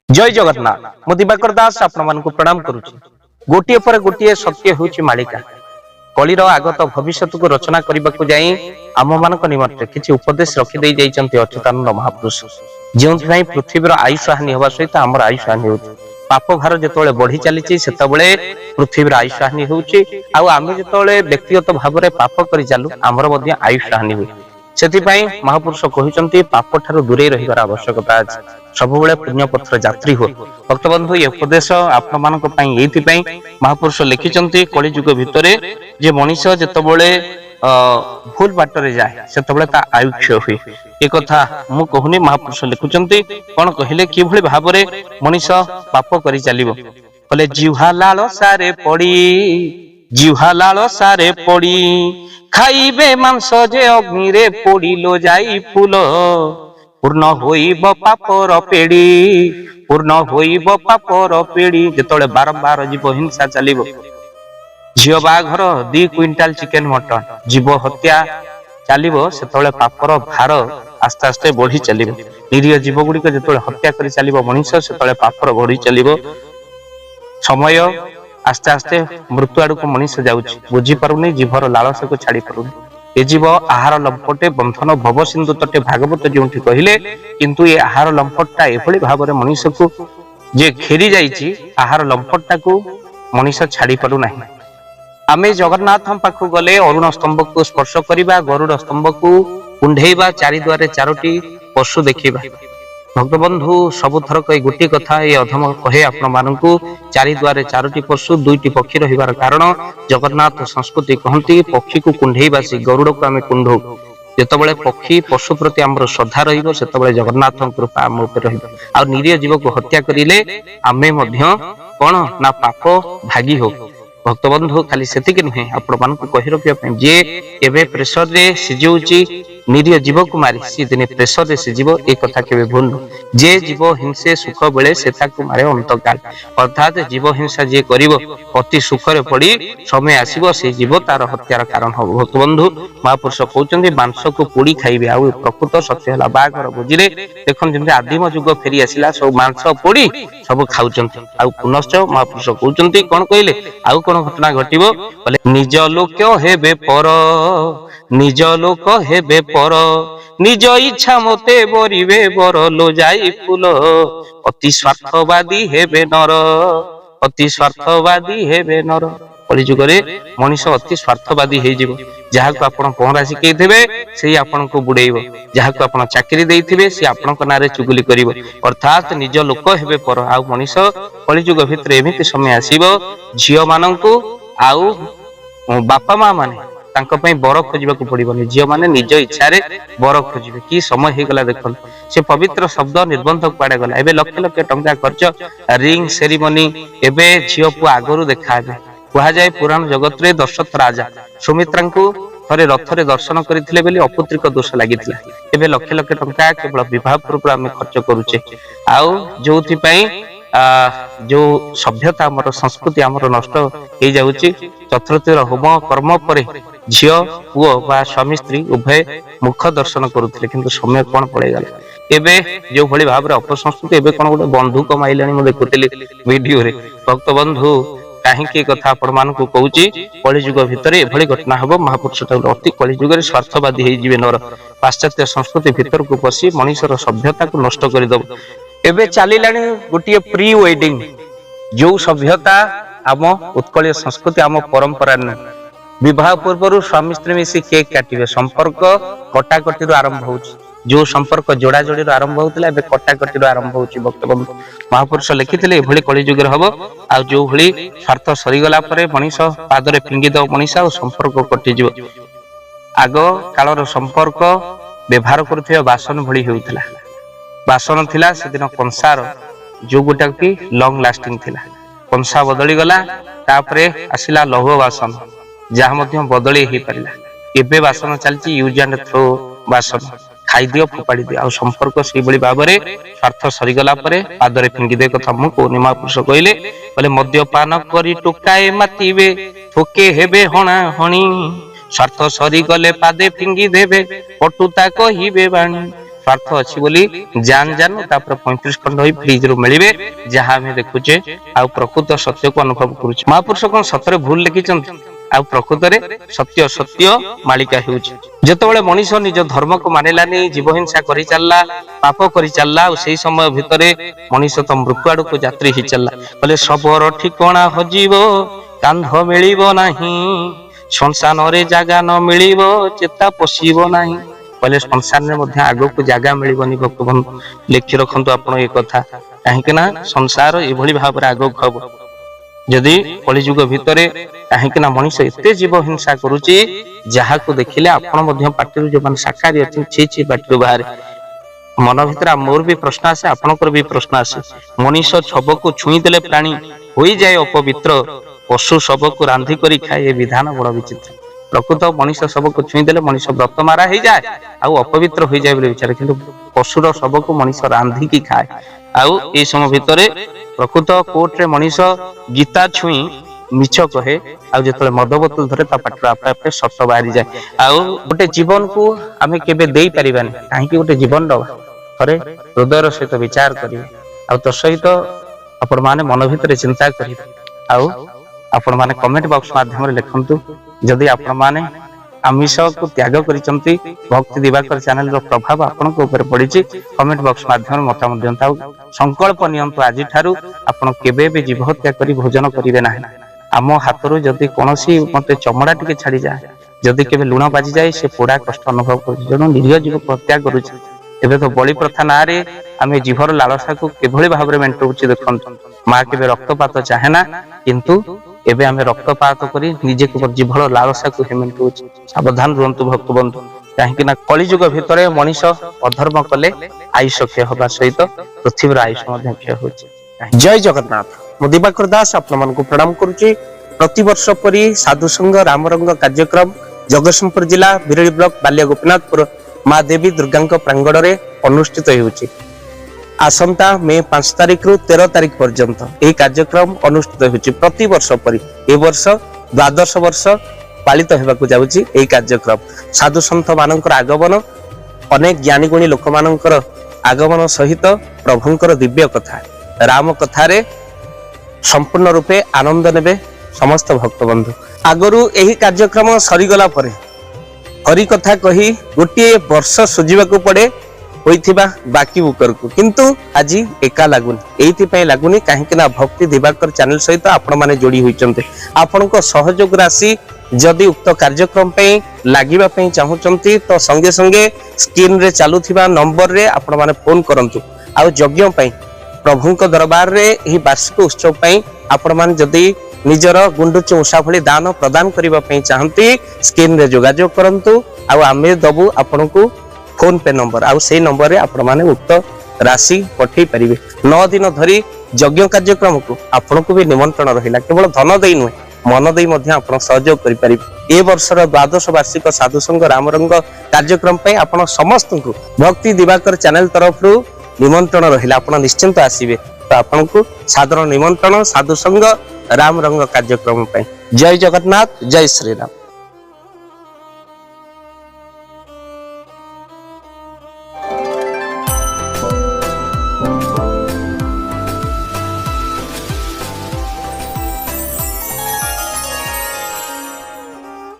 जय जगन्नाथ मु दिवाकर दास आपण प्रणाम करुच्ची। गोटे पर गोटे सत्य होउची मालिका कलिर आगत भविष्य को रचना करने को जाई आम मान निमंत्रण किसी उपदेश रखिदे जाइछन्ति अच्युतानंद महापुरुष जो पृथ्वीर आयुष हानि होगा सहित आम आयुष हानि हो पाप भार जो बढ़ी चली से पृथ्वीर आयुष हानि होउची आम जो व्यक्तिगत भाव में पाप कर चलू आमर आयुष हानि हुए से महापुरुष कहते पाप ठार दूरे रहिबार आवश्यकता अछि सबुबले पुण्य पत्र यात्री हो भक्तबंधु ये उपदेश आपण मानक पई एथि पई महापुरुष लिखिचंती कली युग भितरे जे मनीष जेतबेले भूल बाटरे जाए सेतबेले ता आयुष्य हुए ए कथा मु कहूनी महापुरुष लिखुचंती कोन कहिले कि भली भाबरे मनीष पाप करि चलिबो बोले जिह्वा लाल सारे पड़ी जिह्वा लाल सारे पड़ी खाइबे मांस जे अग्नि रे पोड़िलो जाई फूल पूर्ण होइब पापर पेड़ी पूर्ण होइब पापर पेड़ी जेतोले बारंबार जीव हिंसा चलिबो झियो बाघर 2 क्विंटाल चिकेन मटन जीव हत्या चलिबो सेतोले पापर भार आस्ते आस्ते बढ़ी चलिबो निरीह जीव गुड़िक जेतोले हत्या करि चलिबो मनुष्य सेतोले पापर बढ़ी चलिबो समय आस्ते आस्ते मृत्यु आड़ को मनुष्य जाउछि बुझी पारुनी जीवर लालसा को छाड़ी पारुनी ए जीव आहार लंपटे बंधन भव सिंधु तटे भागवत जो कहले किंतु ये आहार लंपटा एभली भाव में मनुष्य को जे घेरी जाइछि आहार लंपटा को मनुष्य छाड़ी पारु नाही आमे जगन्नाथ पाखु गले अरुण स्तंभ को स्पर्श करिबा गरुड़ स्तंभ को कुंढेइबा चारि द्वारे चारोटी पशु देखिबा भक्तबंधु सबुथर कई गोटे कथा ये अधम कहे आपण मानकू चारि द्वारे चारोटी पशु 2टी पक्षी रहिबार कारण जगन्नाथ संस्कृति कहती पक्षी को कुंढेइबासी गरुड़ को आमे कुंढौ जेतबेले पक्षी पशु प्रति आमर श्रद्धा रहिबो सेतबेले जगन्नाथ कृपा आम ऊपर रहिबो आ निरीह जीव को हत्या करिले आमे मध्य कोन ना पाप भागी हो भक्तबंधु खाली सेतिक नुहे आपण मानकू कहि रखिया जे एबे प्रेशर रे सिजौची निरीह जीव को मारी सी दिने प्रेशर रे सिजिवो ए कथा केबे भूल जे जीव हिंसे सुख बेले सेता को मारे अंतकाल अर्थात जीव हिंसा जे करिवो अति सुख रे पड़ी समय आसीबो से जीव तार हत्यार कारण हो भक्तबंधु महापुरुष कहउचंदी मांस को पोड़ी खाइबे आ प्रकृत सत्य हला बागर बुझिले देखन जेंते आदिम जुग फेरी आसिला सब मांस पोड़ी सब खाउचंती आ पुनश्च महापुरुष कहउचंती कोन कहिले आ कोन घटना घटिबो बोले निज लोक हेबे पर निज लोक हेबे पर निज इच्छा मते बरिबे बर लो जाई फूल अति स्वार्थवादी हेबे नर अति स्वार्थवादी हेबे नर कलिजुगरे मनीष अति स्वार्थवादी हे जिवो जहा को आपण पहरा सिखै देबे सेही आपण को बुडैबो जहा को आपण चाकरी देइथिबे से आपण को नारे चुगली करिवो अर्थात निज लोक हेबे पर आ मनीष कलिजुग भितर एमिति समय आसीबो झियो माननकू आउ बापा मां माने तांको पई बर खोजिबा को पड़िबोनी झियो माने निज इच्छा रे बर खोजिबे की समय हे गला देखल से पवित्र शब्द निर्बंध पाड़े गला एबे लक्ष लक्ष टंका खर्च रिंग सेरेमनी एबे झियो को आगरु देखाबे कहा जाए पुराण जगत रे दशरथ राजा सुमित्रा को थरे रथ रे दर्शन करथिले बेली अपुत्रिक दोष लागितला एबे लक्ष लक्ष टंका केवल विवाह पूर्व आमे खर्च करूचे आउ जोथि पई जो सभ्यता हमर संस्कृति हमर नष्ट हे जाउची चतुर्थीर होम कर्म परे झियो पुओ बा स्वामी स्त्री उभय मुख दर्शन करूथिले किंतु समय कोन पड़े गला एबे जो भली भाव रे अपसंस्कृति एबे कोन गोटे बंधुक माइलानी मु देखुतिली वीडियो रे भक्त बंधु काहेकि कथा आपण मान को कहूची कलिजुग भितर एभली घटना हबो महापुरुष अति कलिजुग रे स्वार्थवादी हे जीवे नर पाश्चात्य संस्कृति भितर को पसी मनुष्यर सभ्यता को नष्ट करि दब एबे चलिलानी गोटे प्री वेडिंग जो सभ्यता आम उत्कलीय संस्कृति आम परंपरा विवाह पूर्व स्वामी स्त्री मिसी केक काटिबे संपर्क कटाकटी आरंभ होउची जो संपर्क जोड़ा जोड़ी आरंभ होता है कटाकटी आरंभ होची भक्तबंधु महापुरुष लिखिथिले एभली कलिजुग रे हबो आ जो भली स्वार्थ सरीगला परे मनीष पादरे फिंगी दो मनीष आ संपर्क कटि जिवो आगो कालर संपर्क व्यवहार करथिबा बासन भली हेउतला बासन थिला सेदिन कंसार जो गोटा की लॉन्ग लास्टिंग थिला कंसा बदली गला तापरे आसिला लौह बासन जहा मध्य बदली हे परिला एबे बासन चलची यूज एंड थ्रो बासन खाई दियो फोपाड़ी दियो आ संपर्क से बड़ी भाबरे स्वार्थ सरीगला परे पादरे फिंगी दे कथा मु को निमा पुरुष कहले बोले मद्यपान करी टोकाए मातिबे थोके हेबे हणा हणी स्वार्थ सरीगले पादे फिंगी देबे पटुता कहिबे बाणी स्वार्थ अच्छी बोली जान जान तापर 35 खंड होई फ्रिज रो मिलिबे जहा हमें देखुचे आ प्रकृत सत्य को अनुभव करूचे। महापुरुष कोन सतरे भूल लिखिचंत आ प्रकृत रे सत्य सत्य मालिका हेउचे। जेतबेले मनीष निज धर्म को मानिलानी जीव हिंसा करि चलला पाप करि चलला और सेही समय भितरे मनीष तो मृत्यु आड़ को यात्री ही चलला बोले सबरो ठिकाना हजिबो कांध मिलिबो नाही संसार रे जागा न मिलिबो चेता पसिबो नाही बोले संसार में मध्य आगो को जागा मिलिबनी भक्तबन लिखि रखंतु आपण ए कथा काहेकि ना संसार एभली भाव रे आगो खब जदि कलिजुग भितरे काहेकि ना मनीष एते जीव हिंसा करूची जहा को देखिले आपण मध्य पाटिरु जो मान साकारी अछि छी छी पाटिरु बाहर मन भितर मोर भी प्रश्न आसे आपनकर भी प्रश्न आसे मनीष छब को छुई देले प्राणी होई जाए अपवित्र पशु शब को रांधी करी खाए ये विधान बड़ विचित्र। प्रकृत मनीष शब को छुई देले मनीष व्रत मारा हो जाए आउ अपवित्र हो जाए बोले विचार किंतु पशुर शब को मनीष रांधी की खाए आउ ए समय भितरे प्रकृत कोर्ट रे मनीष गीता छुई मिछ कहे आउ जतले मद बोतल धरे ता पाटर आपे आपे सत बाहरी जाए आउ गोटे जीवन को आमे केबे देई परिबानी काहे कि गोटे जीवन दबा थरे हृदयर सहित विचार करिवे आउ तो सहित आपण माने मन भितर चिंता करिवे आउ आपण माने कमेंट बॉक्स माध्यम रे लिखंतु जदि आपण माने आमिष को त्याग करिसंती भक्ति दिवाकर चैनल रो प्रभाव आपण को ऊपर पड़िछि कमेंट बॉक्स माध्यम मतामत दियंता संकल्प नियंतु आज ठारू आपण केबे भी जीव हत्या करी भोजन करिवे नाही आम हाथरू जदि कोनोसी मते चमड़ा टिके छाड़ी जाए जदि केबे लुण बाजी जाए से पूरा कष्ट अनुभव कर जण निरीह जीव को हत्या करूछि एबे तो बलि प्रथा नारे आमे जीवर लालसा को केभली भाव रे मेंटउछि देखंतु मां केबे रक्तपात चाहे ना किंतु एबे आमे रक्तपात करी निजे को जीवर लालसा को हेमेंटउछि सावधान रहंतु भक्त बंधु काहेकि ना कलिजुग भितरे मनीष अधर्म कले आयुष क्षय होबा सहित पृथ्वीर आयुष मध्ये क्षय होछि। जय जगन्नाथ मु दिवाकर दास आपण मन को प्रणाम करूछि। प्रति वर्ष परी साधु संघ रामरंग कार्यक्रम जगतसिंहपुर जिला बिरली ब्लॉक बाल्या गोपीनाथपुर माँ देवी दुर्गा प्रांगण में अनुष्ठित होउछि। आसंता मे 5 तारिख रु 13 तारिख पर्यंत यह कार्यक्रम अनुष्ठित होउछि। प्रति वर्ष परी ए वर्ष 12 वर्ष पालित हेबाकु जाउछि। यह कार्यक्रम साधु सन्थ मानकर आगमन अनेक ज्ञानी गुणी लोक मानकर आगमन सहित प्रभुंकर दिव्य कथा राम कथा रे संपूर्ण रूपे आनंद नेबे समस्त भक्त बंधु। आगरु यही कार्यक्रम सरीगला परे हरि कथा कही गोटे वर्ष सुझिबाकू पड़े होइथिबा बाकी बुकर को किंतु आज एका लागुनी एइथि लागुनी काहेकि ना भक्ति दिवाकर चैनल सहित आपण माने जोड़ी होइचंते आपण को सहयोग राशि जदि उक्त कार्यक्रम पे लागिबा पे चाहुचंती तो संगे संगे स्क्रीन रे चालुथिबा नंबर रे आपण माने फोन करंतु आ यज्ञ पे प्रभुंक दरबार रे एही वार्षिक उत्सव पे आपण माने जदि निजर गुंडुच उषा भली दान प्रदान करबा पे चाहंती स्क्रीन रे जोगाजोग करंतु आ आमे दबु आपण को फोन पे नंबर आ से नंबर रे आपण माने उक्त राशि पठै परिबे। 9 दिन धरी यज्ञ कार्यक्रम को आपण को भी निमंत्रण रहिला केवल धन देई नुहे मन देई मध्य आपण सहयोग करि परिबे। ए वर्षर 12 वार्षिक साधु संघ रामरंग कार्यक्रम पे आपण समस्त को भक्ति दिवाकर चैनल तरफ रु निमंत्रण रहिला आपण निश्चिंत आसीबे तो आपण को साधारण निमंत्रण साधु संघ रामरंग कार्यक्रम पे। जय जगन्नाथ जय श्री राम।